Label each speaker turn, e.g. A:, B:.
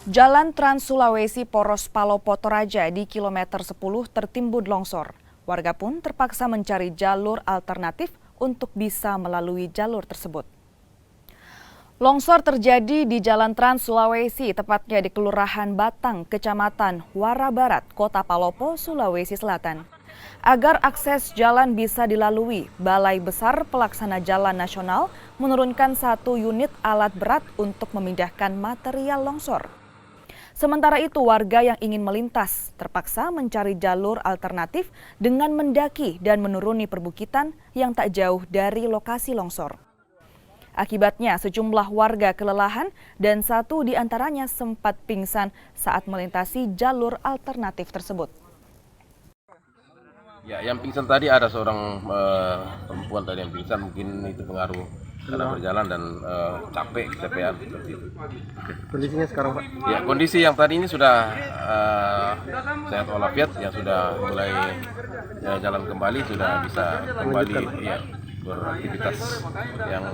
A: Jalan Trans Sulawesi Poros Palopo Toraja di kilometer 10 tertimbun longsor. Warga pun terpaksa mencari jalur alternatif untuk bisa melalui jalur tersebut. Longsor terjadi di Jalan Trans Sulawesi, tepatnya di Kelurahan Batang, Kecamatan Huara Barat, Kota Palopo, Sulawesi Selatan. Agar akses jalan bisa dilalui, Balai Besar Pelaksana Jalan Nasional menurunkan 1 unit alat berat untuk memindahkan material longsor. Sementara itu, warga yang ingin melintas terpaksa mencari jalur alternatif dengan mendaki dan menuruni perbukitan yang tak jauh dari lokasi longsor. Akibatnya, sejumlah warga kelelahan dan 1 diantaranya sempat pingsan saat melintasi jalur alternatif tersebut.
B: Ya, yang pingsan tadi ada seorang perempuan tadi yang pingsan, mungkin itu pengaruh karena berjalan dan kecapean seperti itu.
C: Kondisinya sekarang, Pak?
B: Ya, kondisi yang tadi ini sudah sehat walafiat, ya sudah mulai jalan kembali, sudah bisa kembali ya beraktivitas yang